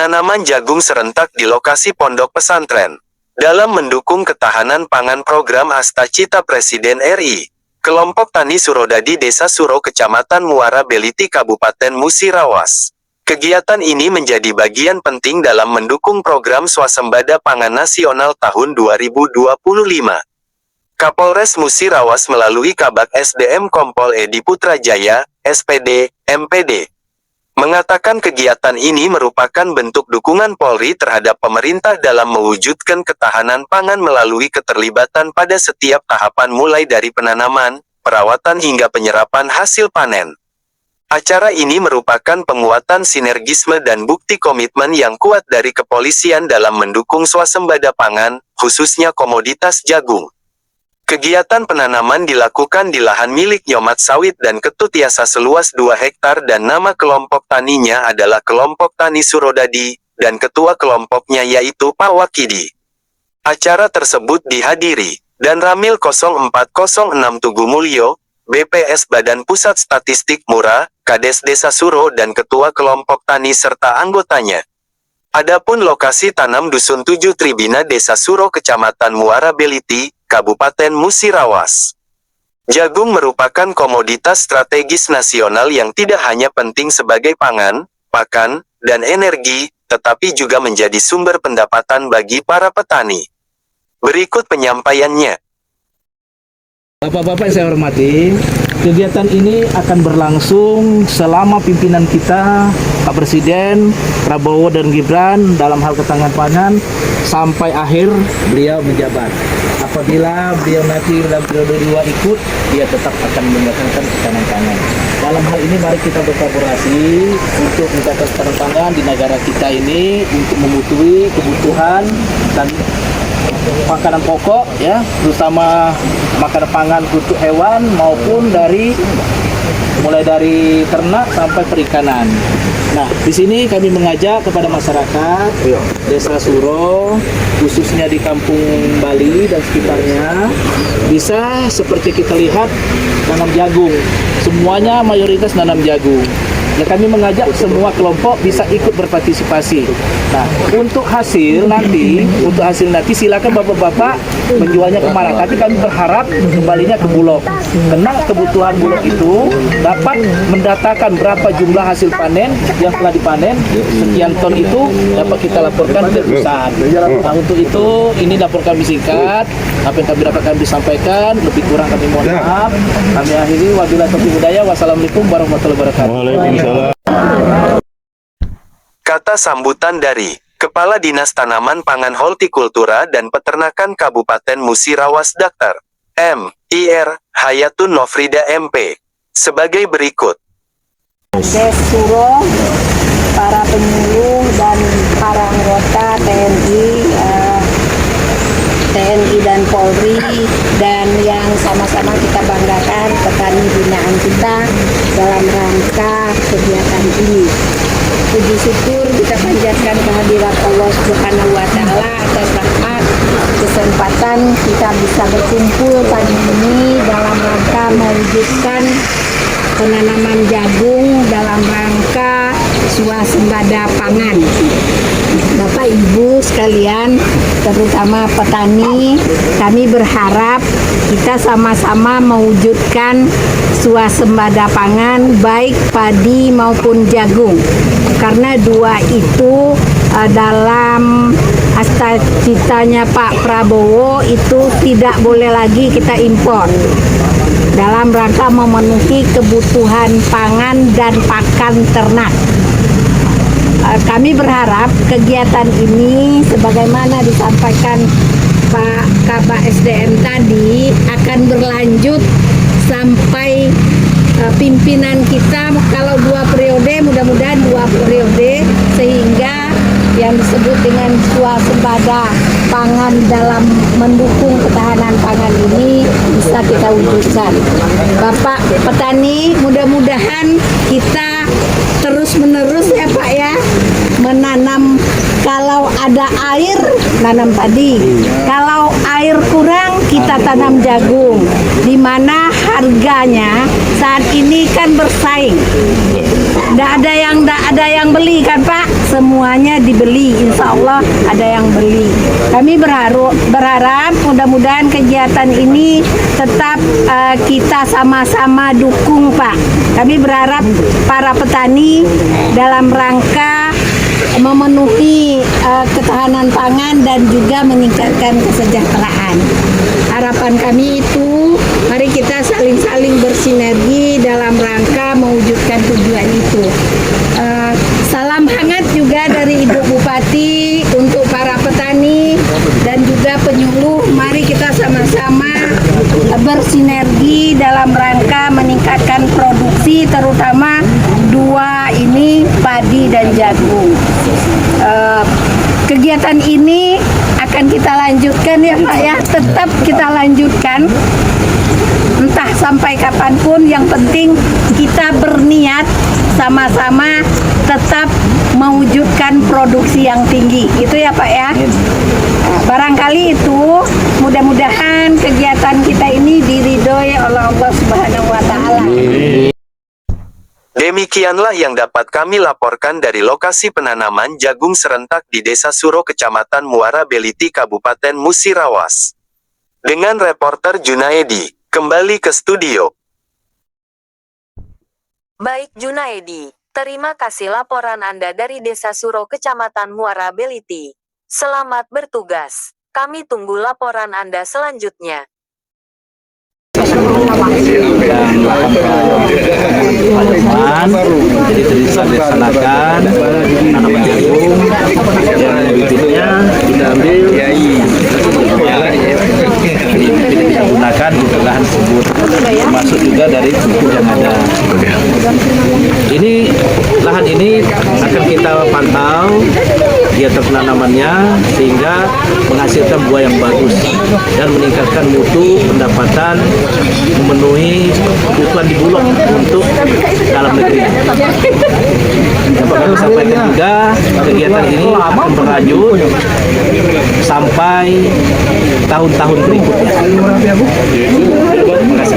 penanaman jagung serentak di lokasi pondok pesantren. Dalam mendukung ketahanan pangan program Hasta Cita Presiden RI, kelompok tani Surodadi Desa Suro Kecamatan Muara Beliti Kabupaten Musirawas. Kegiatan ini menjadi bagian penting dalam mendukung program Swasembada Pangan Nasional tahun 2025. Kapolres Musirawas melalui Kabak SDM Kompol Edi Putrajaya, SPD, MPD, mengatakan kegiatan ini merupakan bentuk dukungan Polri terhadap pemerintah dalam mewujudkan ketahanan pangan melalui keterlibatan pada setiap tahapan mulai dari penanaman, perawatan hingga penyerapan hasil panen. Acara ini merupakan penguatan sinergisme dan bukti komitmen yang kuat dari kepolisian dalam mendukung swasembada pangan, khususnya komoditas jagung. Kegiatan penanaman dilakukan di lahan milik Nyomat Sawit dan Ketut Yasa seluas 2 hektar dan nama kelompok taninya adalah Kelompok Tani Surodadi, dan ketua kelompoknya yaitu Pak Wakidi. Acara tersebut dihadiri dan Ramil 0406 Tugu Mulyo, BPS Badan Pusat Statistik Mura, Kades Desa Suro dan ketua kelompok tani serta anggotanya. Adapun lokasi tanam Dusun 7 Tribina Desa Suro Kecamatan Muara Beliti, Kabupaten Musirawas. Jagung merupakan komoditas strategis nasional yang tidak hanya penting sebagai pangan, pakan, dan energi, tetapi juga menjadi sumber pendapatan bagi para petani. Berikut penyampaiannya. Bapak-bapak yang saya hormati, kegiatan ini akan berlangsung selama pimpinan kita, Pak Presiden, Prabowo dan Gibran dalam hal ketahanan pangan sampai akhir beliau menjabat. Apabila beliau nanti dalam periode 2 ikut, dia tetap akan menegakkan ketahanan pangan. Dalam hal ini mari kita berkolaborasi untuk meningkatkan ketahanan pangan di negara kita ini untuk memenuhi kebutuhan dan makanan pokok ya, terutama makanan pangan untuk hewan maupun mulai dari ternak sampai perikanan. Nah, di sini kami mengajak kepada masyarakat Desa Suro, khususnya di Kampung Bali dan sekitarnya, bisa seperti kita lihat nanam jagung. Semuanya mayoritas nanam jagung. Ya, kami mengajak semua kelompok bisa ikut berpartisipasi. Nah, untuk hasil nanti silakan bapak-bapak menjualnya kemana. Tapi kami berharap kembalinya ke Bulog. Karena kebutuhan Bulog itu dapat mendatangkan berapa jumlah hasil panen yang telah dipanen, sekian ton itu dapat kita laporkan ke perusahaan. Nah, untuk itu ini lapor kami singkat. Apa yang kami dapat kami sampaikan, lebih kurang kami mohon maaf. Kami akhiri, wabillahi taufiq hidayah. Wassalamualaikum warahmatullahi wabarakatuh. Kata sambutan dari Kepala Dinas Tanaman Pangan Hortikultura dan Peternakan Kabupaten Musirawas Dr. M. Ir. Hayatun Nofrida MP. Sebagai berikut. Desa Suro, para penyuluh dan para anggota TNI dan Polri, dan yang sama-sama kita banggakan petani binaan kita dalam rangka kegiatan ini. Puji syukur kita panjatkan kehadirat Allah Subhanahu wa Ta'ala atas rahmat kesempatan kita bisa berkumpul pagi ini dalam rangka mewujudkan penanaman jagung dalam rangka swasembada pangan. Bapak Ibu sekalian, terutama petani, kami berharap kita sama-sama mewujudkan swasembada pangan baik padi maupun jagung. Karena dua itu dalam hasta citanya Pak Prabowo itu tidak boleh lagi kita impor dalam rangka memenuhi kebutuhan pangan dan pakan ternak. Kami berharap kegiatan ini sebagaimana disampaikan Pak Kabak SDM tadi akan berlanjut sampai pimpinan kita, kalau 2 periode, mudah-mudahan 2 periode, sehingga yang disebut dengan swasembada pangan dalam mendukung ketahanan pangan ini bisa kita wujudkan. Bapak petani, mudah-mudahan kita terus-menerus ya Pak ya, menanam. Kalau ada air, nanam padi. Kalau air kurang, kita tanam jagung. Di mana harganya saat ini kan bersaing. Nggak ada yang beli kan Pak? Semuanya dibeli, insya Allah ada yang beli. Kami berharap mudah-mudahan kegiatan ini tetap kita sama-sama dukung Pak. Kami berharap para petani dalam rangka memenuhi ketahanan pangan dan juga meningkatkan kesejahteraan. Harapan kami itu, mari kita saling-saling bersinergi dalam rangka mewujudkan tujuan itu. Salam hangat juga dari Ibu Bupati untuk para petani dan juga penyuluh. Mari kita sama-sama bersinergi dalam rangka meningkatkan produksi, terutama dua ini, padi dan jagung. Kegiatan ini akan kita lanjutkan ya Pak ya, tetap kita lanjutkan entah sampai kapanpun. Yang penting kita berniat sama-sama tetap mewujudkan produksi yang tinggi, itu ya Pak ya. Barangkali itu, mudah-mudahan kegiatan kita ini diridhoi oleh Allah Subhanahu wa Ta'ala. Demikianlah yang dapat kami laporkan dari lokasi penanaman jagung serentak di Desa Suro, Kecamatan Muara Beliti, Kabupaten Musirawas. Dengan reporter Junaedi, kembali ke studio. Baik Junaedi, terima kasih laporan Anda dari Desa Suro, Kecamatan Muara Beliti. Selamat bertugas. Kami tunggu laporan Anda selanjutnya. Jadi dilaksanakan tanaman jagung yang bibitnya kita ambil kita gunakan untuk lahan subur, termasuk juga dari pupuk yang ada. Ini lahan ini akan kita pantau dia penanamannya sehingga menghasilkan buah yang bagus dan meningkatkan mutu pendapatan, memenuhi kebutuhan di Bulog untuk dalam negeri. Dapat kami sampaikan juga kegiatan ini akan berlanjut sampai tahun-tahun berikutnya. Terima kasih.